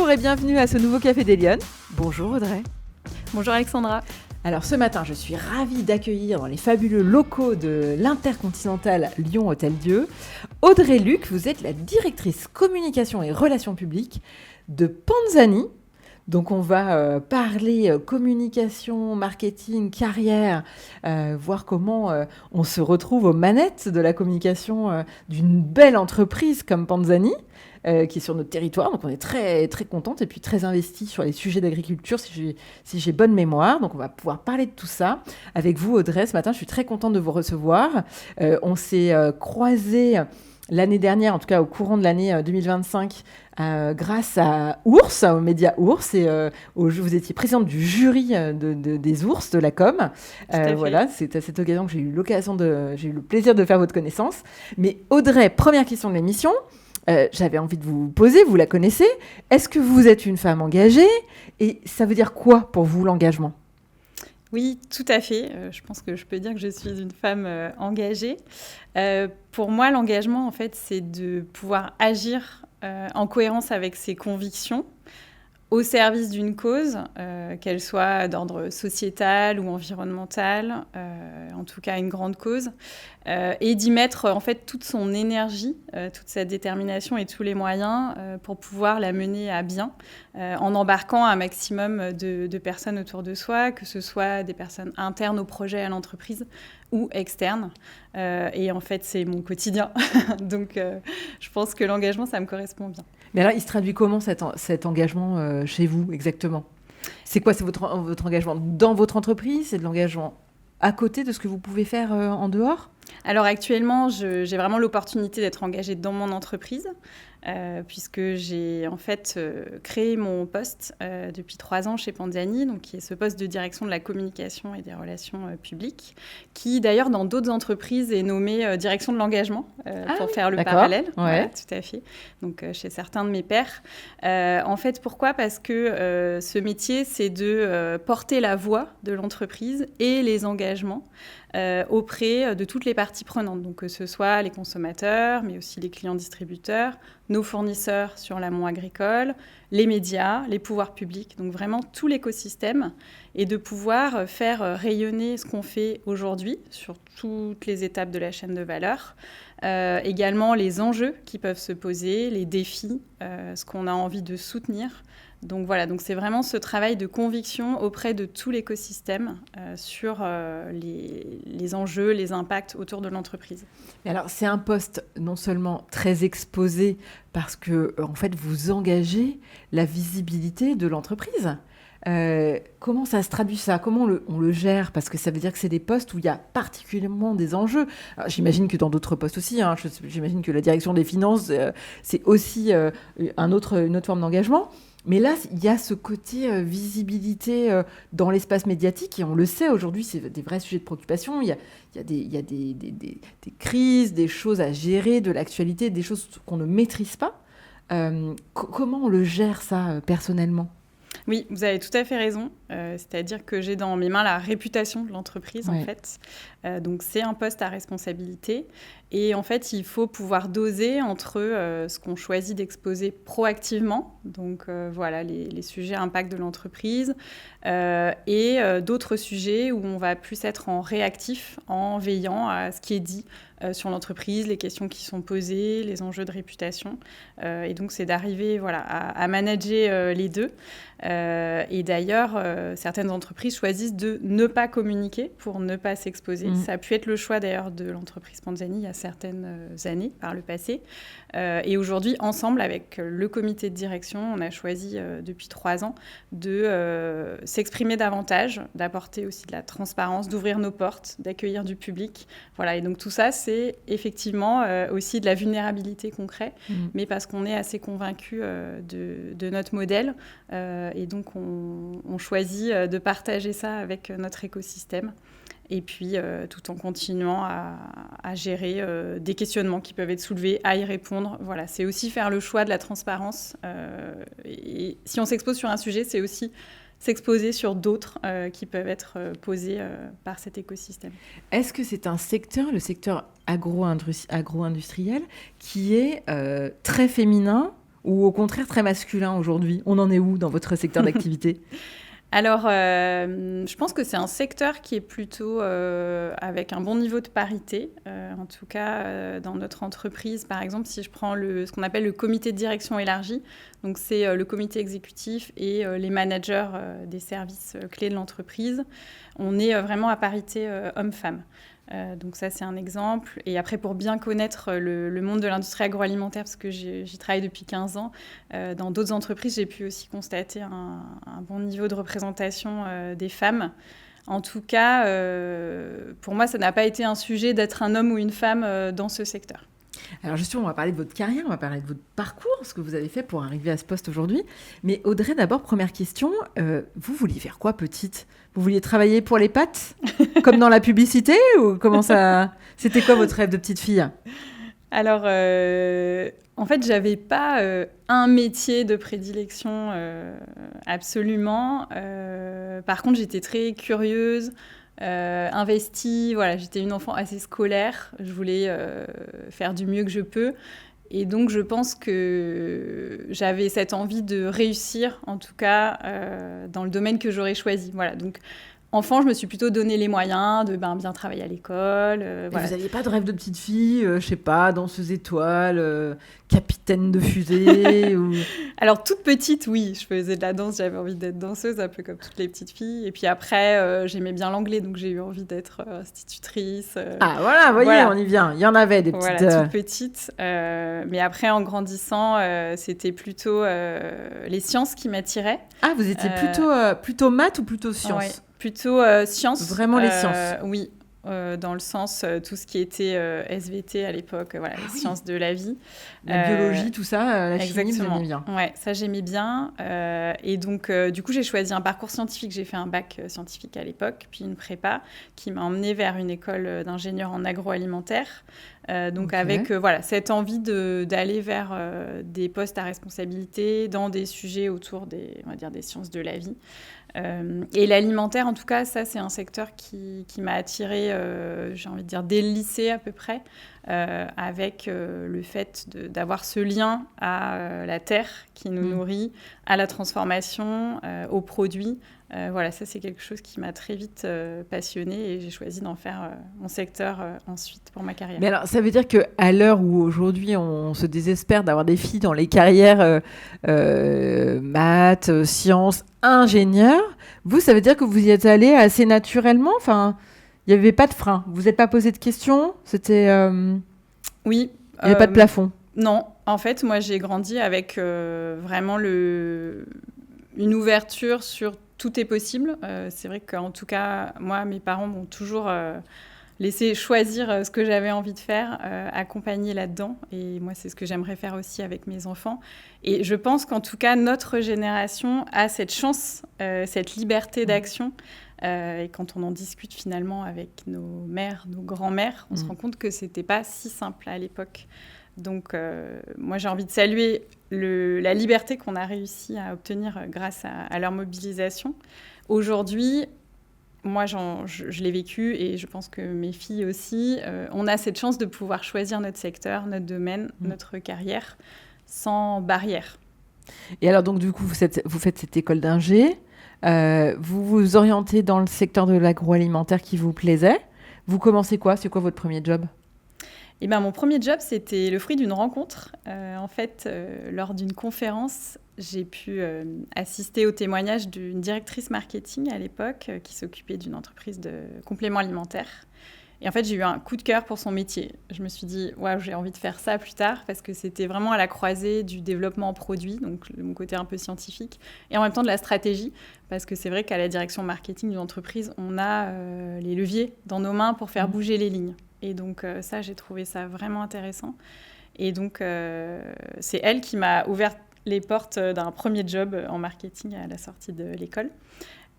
Bonjour et bienvenue à ce nouveau Café des Lyonnes. Bonjour Audrey. Bonjour Alexandra. Alors ce matin, je suis ravie d'accueillir dans les fabuleux locaux de l'Intercontinental Lyon Hôtel-Dieu Audrey Luc. Vous êtes la directrice communication et relations publiques de Panzani. Donc on va parler communication, marketing, carrière, voir comment on se retrouve aux manettes de la communication d'une belle entreprise comme Panzani, qui est sur notre territoire. Donc on est très, très contente et puis très investie sur les sujets d'agriculture, si j'ai bonne mémoire. Donc on va pouvoir parler de tout ça avec vous, Audrey. Ce matin, je suis très contente de vous recevoir. On s'est croisés l'année dernière, en tout cas au courant de l'année 2025, grâce à Ours, aux médias Ours, et vous étiez présidente du jury des Ours de la com. Voilà, c'est à cette occasion que j'ai eu le plaisir de faire votre connaissance. Mais Audrey, première question de l'émission. J'avais envie de vous poser, vous la connaissez. Est-ce que vous êtes une femme engagée ? Et ça veut dire quoi pour vous l'engagement ? Oui, tout à fait. Je pense que je peux dire que je suis une femme engagée. Pour moi, l'engagement, en fait, c'est de pouvoir agir en cohérence avec ses convictions, au service d'une cause, qu'elle soit d'ordre sociétal ou environnemental, en tout cas une grande cause, et d'y mettre en fait toute son énergie, toute sa détermination et tous les moyens pour pouvoir la mener à bien, en embarquant un maximum de personnes autour de soi, que ce soit des personnes internes au projet, à l'entreprise, ou externes. Et en fait, c'est mon quotidien. Donc, je pense que l'engagement, ça me correspond bien. Mais alors, il se traduit comment cet engagement chez vous, exactement ? C'est quoi ? C'est votre engagement dans votre entreprise ? C'est de l'engagement à côté de ce que vous pouvez faire en dehors ? Alors actuellement, j'ai vraiment l'opportunité d'être engagée dans mon entreprise, puisque j'ai en fait créé mon poste depuis 3 ans chez Panzani, donc qui est ce poste de direction de la communication et des relations publiques, qui d'ailleurs dans d'autres entreprises est nommé direction de l'engagement, pour faire le parallèle. Ouais. Voilà, tout à fait. Donc chez certains de mes pairs. En fait, pourquoi ? Parce que ce métier, c'est de porter la voix de l'entreprise et les engagements auprès de toutes les parties prenantes, donc que ce soit les consommateurs, mais aussi les clients distributeurs, nos fournisseurs sur l'amont agricole, les médias, les pouvoirs publics, donc vraiment tout l'écosystème, et de pouvoir faire rayonner ce qu'on fait aujourd'hui sur toutes les étapes de la chaîne de valeur. Également les enjeux qui peuvent se poser, les défis, ce qu'on a envie de soutenir. Donc voilà, donc c'est vraiment ce travail de conviction auprès de tout l'écosystème sur les enjeux, les impacts autour de l'entreprise. Mais alors, c'est un poste non seulement très exposé parce que, en fait, vous engagez la visibilité de l'entreprise. Comment ça se traduit ça ? Comment on le gère ? Parce que ça veut dire que c'est des postes où il y a particulièrement des enjeux. Alors, j'imagine que dans d'autres postes aussi, j'imagine que la direction des finances, c'est aussi une autre forme d'engagement. Mais là, il y a ce côté visibilité dans l'espace médiatique, et on le sait aujourd'hui, c'est des vrais sujets de préoccupation. Il y a des crises, des choses à gérer, de l'actualité, des choses qu'on ne maîtrise pas. Comment on le gère ça personnellement ? Oui, vous avez tout à fait raison. C'est-à-dire que j'ai dans mes mains la réputation de l'entreprise, en fait. Donc, c'est un poste à responsabilité. Et en fait, il faut pouvoir doser entre ce qu'on choisit d'exposer proactivement, donc voilà, les sujets à impact de l'entreprise, et d'autres sujets où on va plus être en réactif, en veillant à ce qui est dit sur l'entreprise, les questions qui sont posées, les enjeux de réputation. Et donc, c'est d'arriver à manager les deux. Et d'ailleurs, certaines entreprises choisissent de ne pas communiquer pour ne pas s'exposer. Ça a pu être le choix d'ailleurs de l'entreprise Panzani il y a certaines années par le passé. Et aujourd'hui, ensemble avec le comité de direction, on a choisi depuis 3 ans de s'exprimer davantage, d'apporter aussi de la transparence, d'ouvrir nos portes, d'accueillir du public. Voilà, et donc tout ça, c'est effectivement aussi de la vulnérabilité qu'on crée, mais parce qu'on est assez convaincus de notre modèle. Et donc, on choisit de partager ça avec notre écosystème. Et puis, tout en continuant à gérer des questionnements qui peuvent être soulevés, à y répondre. Voilà, c'est aussi faire le choix de la transparence. Et si on s'expose sur un sujet, c'est aussi s'exposer sur d'autres qui peuvent être posés par cet écosystème. Est-ce que c'est un secteur, le secteur agro-industriel, qui est très féminin ou au contraire très masculin aujourd'hui? On en est où dans votre secteur d'activité? Alors, je pense que c'est un secteur qui est plutôt avec un bon niveau de parité. En tout cas, dans notre entreprise, par exemple, si je prends ce qu'on appelle le comité de direction élargi, donc c'est le comité exécutif et les managers des services clés de l'entreprise, on est vraiment à parité homme-femme. Donc ça, c'est un exemple. Et après, pour bien connaître le monde de l'industrie agroalimentaire, parce que j'y travaille depuis 15 ans, dans d'autres entreprises, j'ai pu aussi constater un bon niveau de représentation des femmes. En tout cas, pour moi, ça n'a pas été un sujet d'être un homme ou une femme dans ce secteur. Alors justement, on va parler de votre carrière, on va parler de votre parcours, ce que vous avez fait pour arriver à ce poste aujourd'hui. Mais Audrey, d'abord, première question, vous vouliez faire quoi petite? Vous vouliez travailler pour les pâtes, comme dans la publicité, ou comment ça? C'était quoi votre rêve de petite fille? Alors, en fait, j'avais pas un métier de prédilection absolument. Par contre, j'étais très curieuse. Investie, voilà, j'étais une enfant assez scolaire, je voulais faire du mieux que je peux. Et donc, je pense que j'avais cette envie de réussir, en tout cas, dans le domaine que j'aurais choisi. Voilà, donc, enfant, je me suis plutôt donné les moyens de bien travailler à l'école. Voilà. Vous n'aviez pas de rêve de petite fille, je sais pas, danseuse étoile, capitaine de fusée ou... Alors, toute petite, oui, je faisais de la danse, j'avais envie d'être danseuse, un peu comme toutes les petites filles. Et puis après, j'aimais bien l'anglais, donc j'ai eu envie d'être institutrice. Ah voilà, voyez, voilà. On y vient. Il y en avait des petites... Voilà, toutes petites. Mais après, en grandissant, c'était plutôt les sciences qui m'attiraient. Ah, vous étiez plutôt maths ou plutôt sciences? Ouais. Plutôt sciences. Vraiment les sciences. Oui, dans le sens tout ce qui était SVT à l'époque, voilà, les sciences de la vie. La biologie, tout ça, la chimie, vous aimez bien. Ouais, ça j'aimais bien. Et donc, du coup, j'ai choisi un parcours scientifique. J'ai fait un bac scientifique à l'époque, puis une prépa qui m'a emmenée vers une école d'ingénieur en agroalimentaire. Donc, avec cette envie d'aller vers des postes à responsabilité dans des sujets autour des sciences de la vie. Et l'alimentaire, en tout cas, ça, c'est un secteur qui m'a attirée, j'ai envie de dire, dès le lycée à peu près, avec le fait d'avoir ce lien à la terre qui nous nourrit, à la transformation, aux produits. Voilà, ça, c'est quelque chose qui m'a très vite passionnée et j'ai choisi d'en faire mon secteur ensuite pour ma carrière. Mais alors, ça veut dire qu'à l'heure où aujourd'hui on se désespère d'avoir des filles dans les carrières maths, sciences, ingénieurs, vous, ça veut dire que vous y êtes allé assez naturellement? Enfin, il n'y avait pas de frein. Vous n'êtes pas posé de questions? C'était... Oui. Il n'y avait pas de plafond? Non. En fait, moi, j'ai grandi avec vraiment une ouverture sur tout est possible. C'est vrai qu'en tout cas, moi, mes parents m'ont toujours laissé choisir ce que j'avais envie de faire, accompagner là-dedans. Et moi, c'est ce que j'aimerais faire aussi avec mes enfants. Et je pense qu'en tout cas, notre génération a cette chance, cette liberté d'action. Et quand on en discute finalement avec nos mères, nos grands-mères, on se rend compte que c'était pas si simple à l'époque. Donc, moi, j'ai envie de saluer la liberté qu'on a réussi à obtenir grâce à leur mobilisation. Aujourd'hui, moi, je l'ai vécu et je pense que mes filles aussi, on a cette chance de pouvoir choisir notre secteur, notre domaine, notre carrière, sans barrière. Et alors, donc, du coup, vous faites cette école d'ingé, vous vous orientez dans le secteur de l'agroalimentaire qui vous plaisait. Vous commencez quoi? C'est quoi votre premier job? Eh ben, mon premier job, c'était le fruit d'une rencontre. En fait, lors d'une conférence, j'ai pu assister au témoignage d'une directrice marketing à l'époque qui s'occupait d'une entreprise de compléments alimentaires. Et en fait, j'ai eu un coup de cœur pour son métier. Je me suis dit, ouais, j'ai envie de faire ça plus tard parce que c'était vraiment à la croisée du développement en produit, donc mon côté un peu scientifique, et en même temps de la stratégie, parce que c'est vrai qu'à la direction marketing d'une entreprise, on a les leviers dans nos mains pour faire bouger les lignes. Et donc ça, j'ai trouvé ça vraiment intéressant. Et donc, c'est elle qui m'a ouvert les portes d'un premier job en marketing à la sortie de l'école.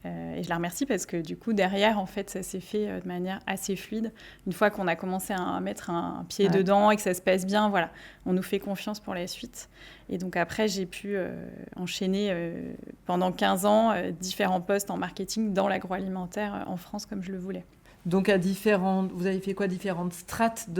Et je la remercie parce que du coup, derrière, en fait, ça s'est fait de manière assez fluide. Une fois qu'on a commencé à mettre un pied dedans et que ça se passe bien, voilà, on nous fait confiance pour la suite. Et donc après, j'ai pu enchaîner pendant 15 ans différents postes en marketing dans l'agroalimentaire en France comme je le voulais. Donc, vous avez fait quoi? Différentes strates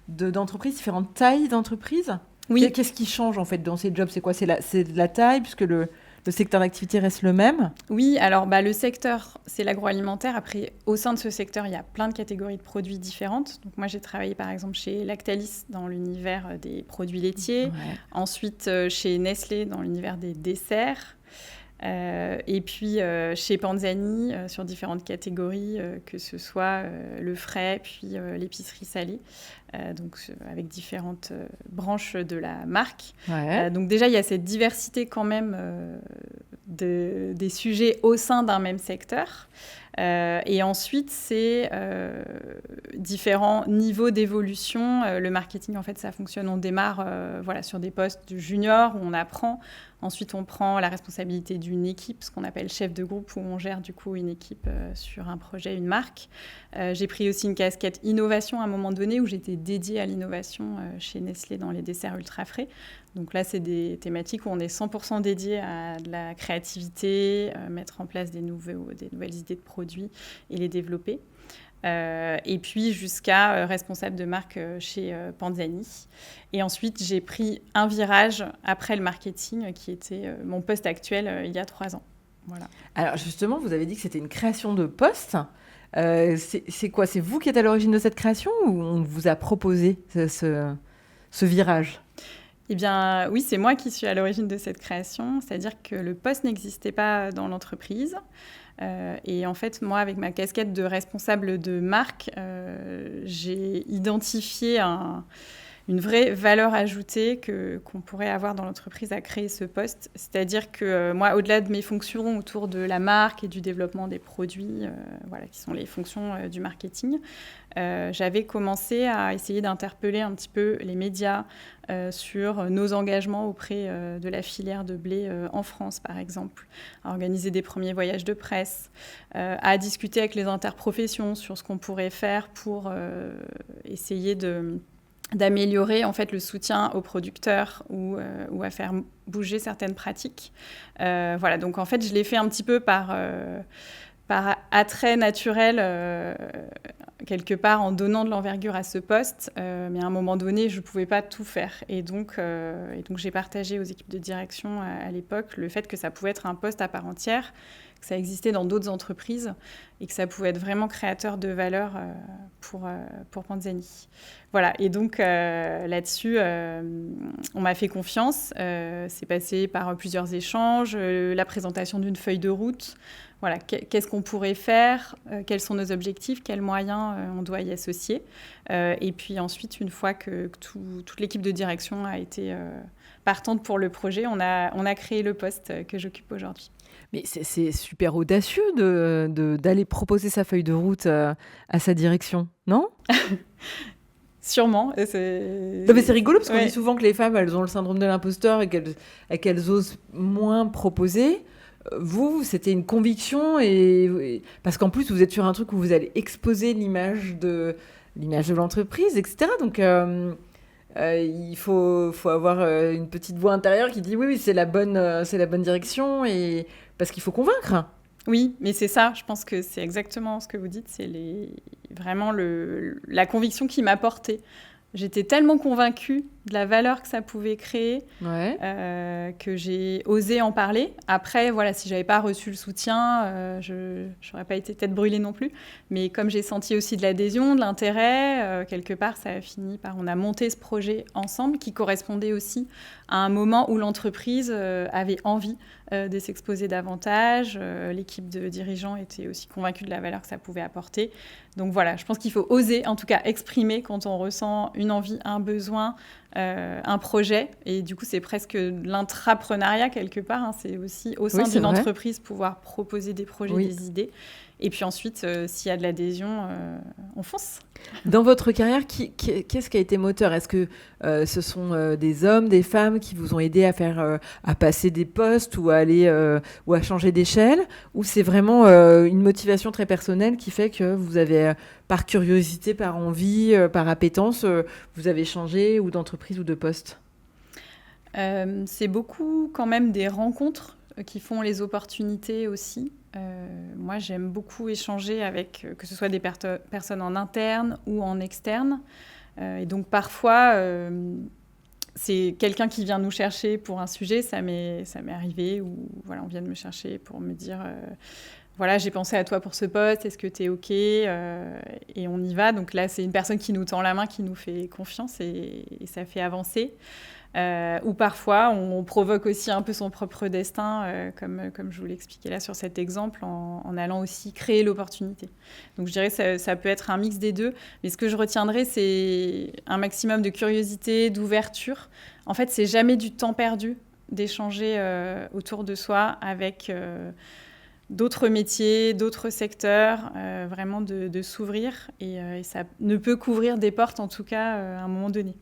d'entreprises, différentes tailles d'entreprises? Oui. Qu'est-ce qui change en fait dans ces jobs? C'est quoi? C'est de la taille, puisque le secteur d'activité reste le même? Oui, alors le secteur, c'est l'agroalimentaire. Après, au sein de ce secteur, il y a plein de catégories de produits différentes. Donc moi, j'ai travaillé par exemple chez Lactalis dans l'univers des produits laitiers. Ouais. Ensuite, chez Nestlé dans l'univers des desserts. Et puis chez Panzani sur différentes catégories, que ce soit le frais, puis l'épicerie salée, donc avec différentes branches de la marque. Ouais. Donc déjà, il y a cette diversité quand même des sujets au sein d'un même secteur. Et ensuite, c'est différents niveaux d'évolution. Le marketing, en fait, ça fonctionne. On démarre sur des postes de junior où on apprend. Ensuite, on prend la responsabilité d'une équipe, ce qu'on appelle chef de groupe, où on gère du coup une équipe sur un projet, une marque. J'ai pris aussi une casquette innovation à un moment donné où j'étais dédiée à l'innovation chez Nestlé dans les desserts ultra frais. Donc là, c'est des thématiques où on est 100% dédié à de la créativité, mettre en place des nouvelles idées de produits et les développer. Et puis jusqu'à responsable de marque chez Panzani. Et ensuite, j'ai pris un virage après le marketing, qui était mon poste actuel il y a 3 ans. Voilà. Alors justement, vous avez dit que c'était une création de poste. C'est quoi? C'est vous qui êtes à l'origine de cette création ou on vous a proposé ce virage? Eh bien, oui, c'est moi qui suis à l'origine de cette création. C'est-à-dire que le poste n'existait pas dans l'entreprise. Et en fait, moi, avec ma casquette de responsable de marque, j'ai identifié une vraie valeur ajoutée qu'on pourrait avoir dans l'entreprise à créer ce poste. C'est-à-dire que moi, au-delà de mes fonctions autour de la marque et du développement des produits, qui sont les fonctions du marketing, j'avais commencé à essayer d'interpeller un petit peu les médias sur nos engagements auprès de la filière de blé en France, par exemple, à organiser des premiers voyages de presse, à discuter avec les interprofessions sur ce qu'on pourrait faire pour essayer d'améliorer en fait le soutien aux producteurs ou à faire bouger certaines pratiques. Donc en fait, je l'ai fait un petit peu par attrait naturel, quelque part en donnant de l'envergure à ce poste, mais à un moment donné, je ne pouvais pas tout faire. Et donc j'ai partagé aux équipes de direction à l'époque le fait que ça pouvait être un poste à part entière, que ça existait dans d'autres entreprises et que ça pouvait être vraiment créateur de valeur pour Panzani. Voilà, et donc là-dessus, on m'a fait confiance. C'est passé par plusieurs échanges, la présentation d'une feuille de route. Voilà, qu'est-ce qu'on pourrait faire, quels sont nos objectifs, quels moyens on doit y associer. Et puis ensuite, une fois que toute l'équipe de direction a été partante pour le projet, on a créé le poste que j'occupe aujourd'hui. Mais c'est super audacieux d'aller proposer sa feuille de route à sa direction, non? Sûrement. Non, mais c'est rigolo parce qu'on dit souvent que les femmes, elles ont le syndrome de l'imposteur et qu'elles osent moins proposer. Vous, c'était une conviction parce qu'en plus, vous êtes sur un truc où vous allez exposer l'image de l'entreprise, etc. Donc, il faut avoir une petite voix intérieure qui dit oui, c'est la bonne direction et parce qu'il faut convaincre. Oui, mais c'est ça. Je pense que c'est exactement ce que vous dites. C'est vraiment la conviction qui m'a portée. J'étais tellement convaincue de la valeur que ça pouvait créer que j'ai osé en parler. Après, si j'avais pas reçu le soutien, je n'aurais pas été tête brûlée non plus. Mais comme j'ai senti aussi de l'adhésion, de l'intérêt, quelque part, ça a fini par... On a monté ce projet ensemble qui correspondait aussi à un moment où l'entreprise avait envie de s'exposer davantage. L'équipe de dirigeants était aussi convaincue de la valeur que ça pouvait apporter. Donc voilà, je pense qu'il faut oser, en tout cas exprimer quand on ressent une envie, un besoin, un projet. Et du coup, c'est presque l'intrapreneuriat quelque part. Hein. C'est aussi au sein d'une entreprise pouvoir proposer des projets, des idées. Et puis ensuite, s'il y a de l'adhésion, on fonce. Dans votre carrière, qu'est-ce qui a été moteur? Est-ce que ce sont des hommes, des femmes qui vous ont aidé à passer des postes ou à changer d'échelle? Ou c'est vraiment une motivation très personnelle qui fait que vous avez, par curiosité, par envie, par appétence, vous avez changé ou d'entreprise ou de poste? C'est beaucoup quand même des rencontres qui font les opportunités aussi. Moi, j'aime beaucoup échanger avec, que ce soit des personnes en interne ou en externe. Et donc, parfois, c'est quelqu'un qui vient nous chercher pour un sujet, ça m'est arrivé, ou voilà, on vient de me chercher pour me dire voilà, j'ai pensé à toi pour ce poste, est-ce que tu es OK et on y va. Donc là, c'est une personne qui nous tend la main, qui nous fait confiance et ça fait avancer. Ou parfois, on provoque aussi un peu son propre destin, comme je vous l'expliquais là sur cet exemple, en allant aussi créer l'opportunité. Donc je dirais que ça peut être un mix des deux. Mais ce que je retiendrai, c'est un maximum de curiosité, d'ouverture. En fait, c'est jamais du temps perdu d'échanger autour de soi avec d'autres métiers, d'autres secteurs, vraiment de s'ouvrir. Et ça ne peut qu'ouvrir des portes, en tout cas, à un moment donné.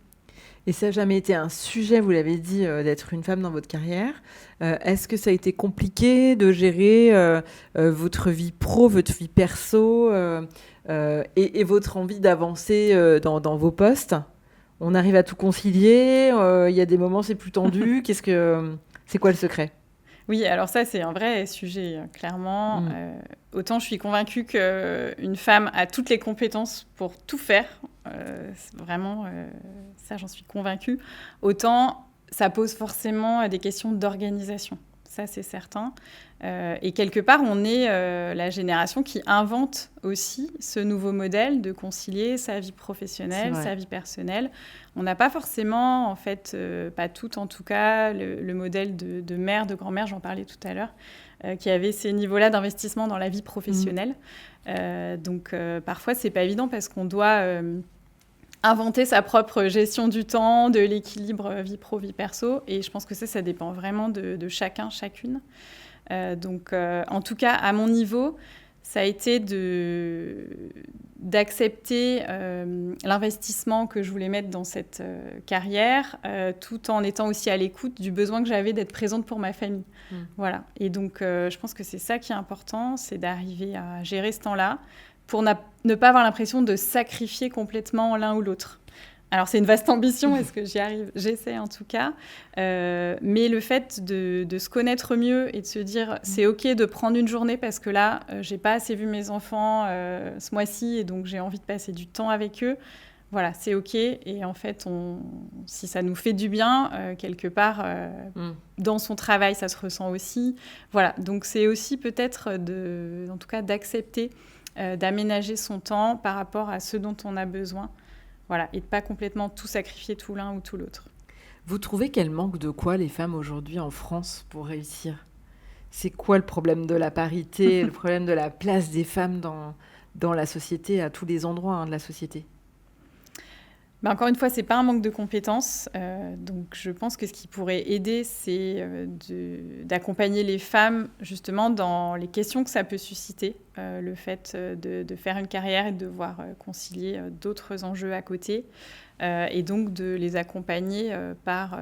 Et ça n'a jamais été un sujet, vous l'avez dit, d'être une femme dans votre carrière. Est-ce que ça a été compliqué de gérer votre vie pro, votre vie perso et votre envie d'avancer dans vos postes? On arrive à tout concilier. Il y a des moments, c'est plus tendu. C'est quoi le secret? Oui, alors ça, c'est un vrai sujet, clairement. Autant je suis convaincue qu'une femme a toutes les compétences pour tout faire. Vraiment, ça, j'en suis convaincue. Autant, ça pose forcément des questions d'organisation. Ça, c'est certain. Et quelque part, on est la génération qui invente aussi ce nouveau modèle de concilier sa vie professionnelle, sa vie personnelle. On n'a pas forcément, en fait, pas toutes en tout cas, le modèle de mère, de grand-mère, j'en parlais tout à l'heure, qui avait ces niveaux-là d'investissement dans la vie professionnelle. Donc, parfois, c'est pas évident parce qu'on doit inventer sa propre gestion du temps, de l'équilibre vie pro, vie perso. Et je pense que ça dépend vraiment de chacun, chacune. Donc, en tout cas, à mon niveau, ça a été d'accepter l'investissement que je voulais mettre dans cette carrière, tout en étant aussi à l'écoute du besoin que j'avais d'être présente pour ma famille. Voilà. Et donc, je pense que c'est ça qui est important, c'est d'arriver à gérer ce temps-là pour ne pas avoir l'impression de sacrifier complètement l'un ou l'autre. Alors, c'est une vaste ambition, est-ce que j'y arrive? J'essaie en tout cas. Mais le fait de se connaître mieux et de se dire c'est OK de prendre une journée parce que là, j'ai pas assez vu mes enfants ce mois-ci et donc j'ai envie de passer du temps avec eux. Voilà, c'est OK. Et en fait, si ça nous fait du bien, quelque part, dans son travail, ça se ressent aussi. Voilà, donc c'est aussi peut-être, en tout cas, d'accepter d'aménager son temps par rapport à ce dont on a besoin. Voilà, et de ne pas complètement tout sacrifier, tout l'un ou tout l'autre. Vous trouvez qu'elles manquent de quoi, les femmes, aujourd'hui en France, pour réussir? C'est quoi le problème de la parité, le problème de la place des femmes dans la société, à tous les endroits de la société? Encore une fois, ce n'est pas un manque de compétences. Donc, je pense que ce qui pourrait aider, c'est d'accompagner les femmes, justement, dans les questions que ça peut susciter. Le fait de faire une carrière et de devoir concilier d'autres enjeux à côté. Et donc, de les accompagner par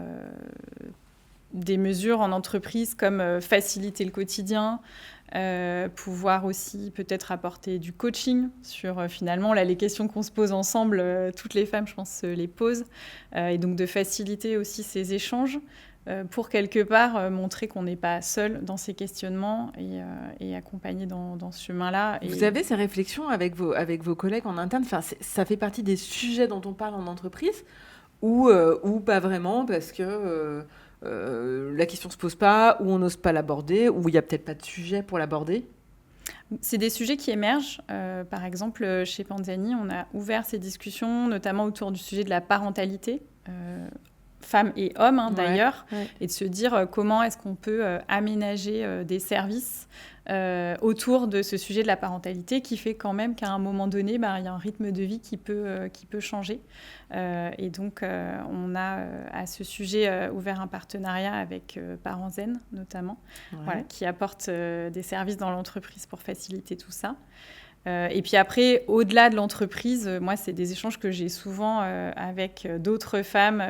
des mesures en entreprise comme faciliter le quotidien, pouvoir aussi peut-être apporter du coaching sur finalement là, les questions qu'on se pose ensemble, toutes les femmes je pense se les posent, et donc de faciliter aussi ces échanges pour quelque part montrer qu'on n'est pas seul dans ces questionnements et accompagner dans ce chemin-là. Vous avez ces réflexions avec vos collègues en interne, enfin, ça fait partie des sujets dont on parle en entreprise ou pas vraiment parce que la question ne se pose pas, ou on n'ose pas l'aborder, ou il n'y a peut-être pas de sujet pour l'aborder? C'est des sujets qui émergent. Par exemple, chez Panzani, on a ouvert ces discussions, notamment autour du sujet de la parentalité, femmes et hommes d'ailleurs, et de se dire comment est-ce qu'on peut aménager des services autour de ce sujet de la parentalité qui fait quand même qu'à un moment donné, il y a un rythme de vie qui peut changer. Et donc, on a à ce sujet ouvert un partenariat avec Parents Zen, notamment, qui apporte des services dans l'entreprise pour faciliter tout ça. Et puis après, au-delà de l'entreprise, moi, c'est des échanges que j'ai souvent avec d'autres femmes,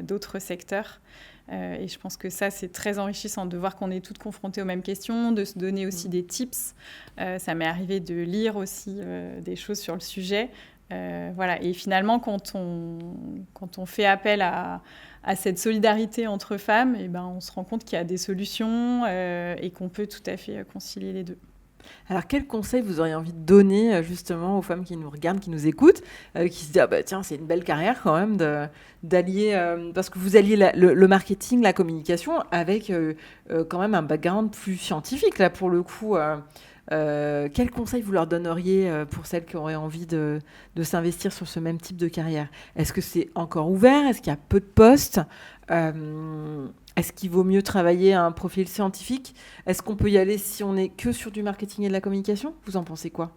d'autres secteurs. Et je pense que ça, c'est très enrichissant de voir qu'on est toutes confrontées aux mêmes questions, de se donner aussi des tips. Ça m'est arrivé de lire aussi des choses sur le sujet. Voilà. Et finalement, quand on fait appel à cette solidarité entre femmes, on se rend compte qu'il y a des solutions et qu'on peut tout à fait concilier les deux. Alors, quel conseil vous auriez envie de donner justement aux femmes qui nous regardent, qui nous écoutent, qui se disent ah bah tiens, c'est une belle carrière quand même d'allier, parce que vous alliez le marketing, la communication avec quand même un background plus scientifique là pour le coup. Quel conseil vous leur donneriez pour celles qui auraient envie de s'investir sur ce même type de carrière? Est-ce que c'est encore ouvert? Est-ce qu'il y a peu de postes? Est-ce qu'il vaut mieux travailler un profil scientifique? Est-ce qu'on peut y aller si on n'est que sur du marketing et de la communication? Vous en pensez quoi?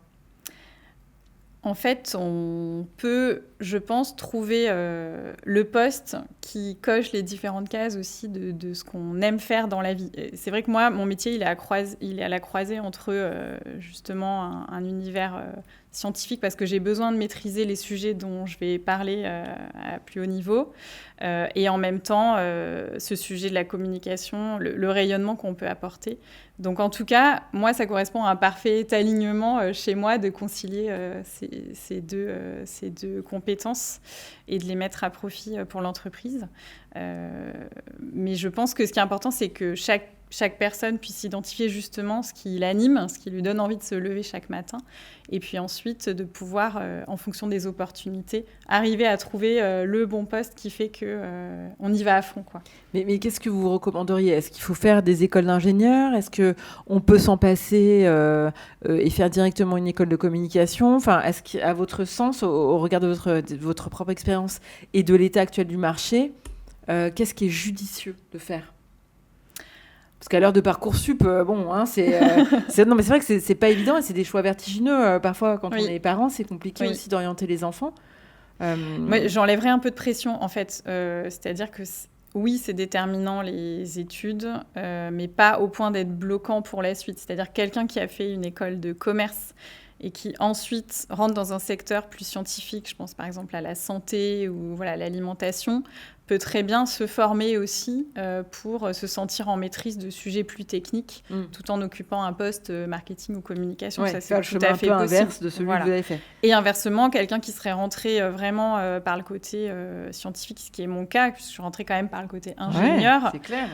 En fait, on peut, je pense, trouver le poste qui coche les différentes cases aussi de ce qu'on aime faire dans la vie. Et c'est vrai que moi, mon métier, il est à la croisée entre justement un univers scientifique parce que j'ai besoin de maîtriser les sujets dont je vais parler à plus haut niveau et en même temps ce sujet de la communication, le rayonnement qu'on peut apporter. Donc en tout cas, moi, ça correspond à un parfait alignement chez moi de concilier ces deux compétences et de les mettre à profit pour l'entreprise. Mais je pense que ce qui est important, c'est que chaque personne puisse identifier justement ce qui l'anime, ce qui lui donne envie de se lever chaque matin, et puis ensuite de pouvoir, en fonction des opportunités, arriver à trouver le bon poste qui fait qu'on y va à fond, quoi. Mais qu'est-ce que vous recommanderiez? Est-ce qu'il faut faire des écoles d'ingénieurs? Est-ce qu'on peut s'en passer et faire directement une école de communication? Enfin, est-ce qu'à votre sens, au regard de votre propre expérience et de l'état actuel du marché, qu'est-ce qui est judicieux de faire? Parce qu'à l'heure de Parcoursup, bon, hein, non, mais c'est vrai que c'est pas évident et c'est des choix vertigineux. Parfois, quand on est parent, c'est compliqué aussi d'orienter les enfants. Moi, j'enlèverais un peu de pression, en fait. C'est-à-dire que, oui, c'est déterminant les études, mais pas au point d'être bloquant pour la suite. C'est-à-dire quelqu'un qui a fait une école de commerce et qui ensuite rentre dans un secteur plus scientifique, je pense par exemple à la santé ou voilà, l'alimentation, peut très bien se former aussi pour se sentir en maîtrise de sujets plus techniques, tout en occupant un poste marketing ou communication. Ouais, ça, c'est tout à fait peu possible. Inverse de celui que vous avez fait. Et inversement, quelqu'un qui serait rentré vraiment par le côté scientifique, ce qui est mon cas, puisque je suis rentrée quand même par le côté ingénieur, c'est clair.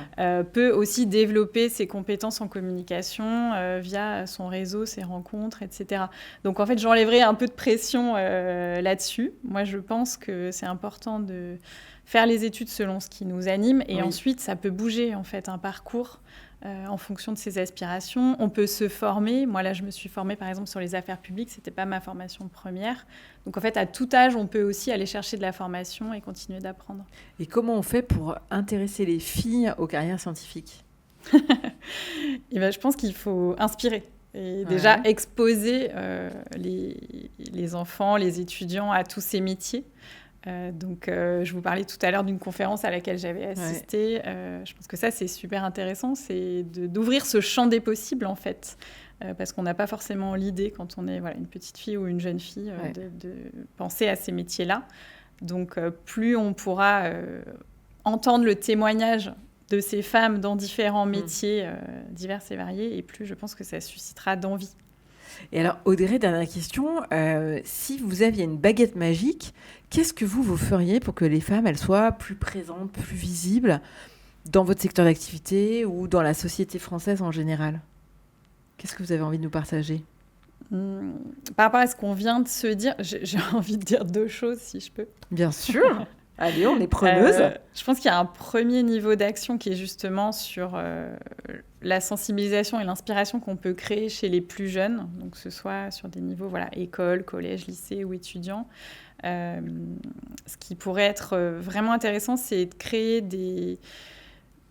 peut aussi développer ses compétences en communication via son réseau, ses rencontres, etc. Donc en fait, j'enlèverai un peu de pression là-dessus. Moi, je pense que c'est important de faire les études selon ce qui nous anime et ensuite, ça peut bouger en fait un parcours en fonction de ses aspirations. On peut se former. Moi, là, je me suis formée, par exemple, sur les affaires publiques. Ce n'était pas ma formation première. Donc, en fait, à tout âge, on peut aussi aller chercher de la formation et continuer d'apprendre. Et comment on fait pour intéresser les filles aux carrières scientifiques? Et ben, je pense qu'il faut inspirer. Et déjà, exposer les enfants, les étudiants à tous ces métiers. Donc, je vous parlais tout à l'heure d'une conférence à laquelle j'avais assisté. Je pense que ça, c'est super intéressant. C'est d'ouvrir ce champ des possibles, en fait. Parce qu'on n'a pas forcément l'idée, quand on est une petite fille ou une jeune fille, de penser à ces métiers-là. Donc, plus on pourra entendre le témoignage de ces femmes dans différents métiers divers et variés, et plus je pense que ça suscitera d'envie. Et alors, Audrey, dernière question. Si vous aviez une baguette magique, qu'est-ce que vous feriez pour que les femmes elles soient plus présentes, plus visibles dans votre secteur d'activité ou dans la société française en général? Qu'est-ce que vous avez envie de nous partager? Par rapport à ce qu'on vient de se dire, j'ai envie de dire 2 choses, si je peux. Bien sûr. Allez, on est preneuse. Je pense qu'il y a un premier niveau d'action qui est justement sur la sensibilisation et l'inspiration qu'on peut créer chez les plus jeunes, donc que ce soit sur des niveaux école, collège, lycée ou étudiants. Ce qui pourrait être vraiment intéressant, c'est de créer des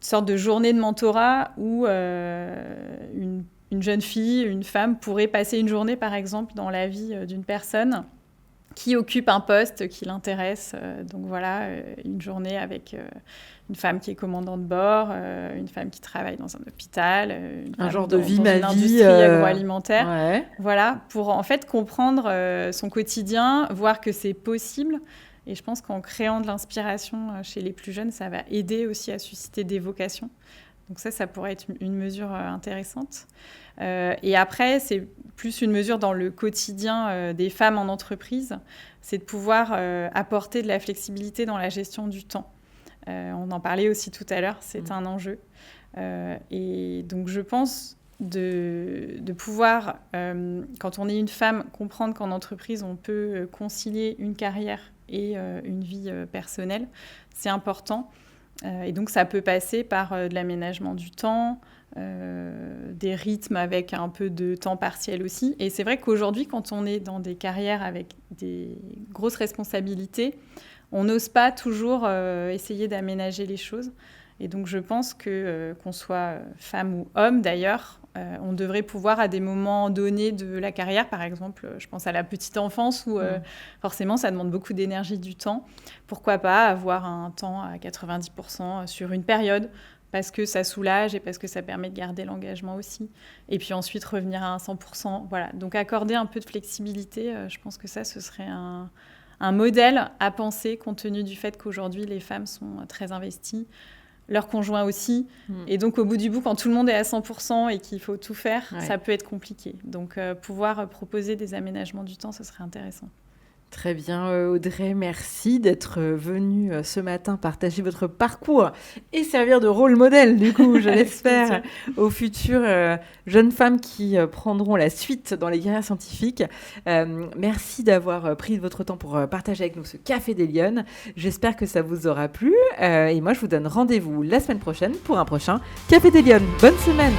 sortes de journées de mentorat où une jeune fille, une femme pourrait passer une journée, par exemple, dans la vie d'une personne qui occupe un poste qui l'intéresse. Donc voilà, une journée avec une femme qui est commandant de bord, une femme qui travaille dans un hôpital, un genre de vie, dans ma une vie industrie agroalimentaire. Ouais. Voilà, pour en fait comprendre son quotidien, voir que c'est possible. Et je pense qu'en créant de l'inspiration chez les plus jeunes, ça va aider aussi à susciter des vocations. Donc ça pourrait être une mesure intéressante. Et après, c'est plus une mesure dans le quotidien des femmes en entreprise, c'est de pouvoir apporter de la flexibilité dans la gestion du temps. On en parlait aussi tout à l'heure, c'est un enjeu. Et donc je pense de pouvoir, quand on est une femme, comprendre qu'en entreprise, on peut concilier une carrière et une vie personnelle, c'est important. Et donc, ça peut passer par de l'aménagement du temps, des rythmes avec un peu de temps partiel aussi. Et c'est vrai qu'aujourd'hui, quand on est dans des carrières avec des grosses responsabilités, on n'ose pas toujours essayer d'aménager les choses. Et donc, je pense qu'on soit femme ou homme, d'ailleurs, on devrait pouvoir, à des moments donnés de la carrière, par exemple, je pense à la petite enfance, où forcément, ça demande beaucoup d'énergie, du temps. Pourquoi pas avoir un temps à 90% sur une période, parce que ça soulage et parce que ça permet de garder l'engagement aussi. Et puis ensuite, revenir à un 100%. Voilà. Donc, accorder un peu de flexibilité, je pense que ça, ce serait un modèle à penser, compte tenu du fait qu'aujourd'hui, les femmes sont très investies, leur conjoint aussi. Et donc, au bout du bout, quand tout le monde est à 100% et qu'il faut tout faire, ça peut être compliqué. Donc, pouvoir proposer des aménagements du temps, ce serait intéressant. Très bien, Audrey, merci d'être venue ce matin partager votre parcours et servir de rôle modèle, du coup, je l'espère, aux futures jeunes femmes qui prendront la suite dans les carrières scientifiques. Merci d'avoir pris votre temps pour partager avec nous ce Café des Lyonnes. J'espère que ça vous aura plu. Et moi, je vous donne rendez-vous la semaine prochaine pour un prochain Café des Lyonnes. Bonne semaine!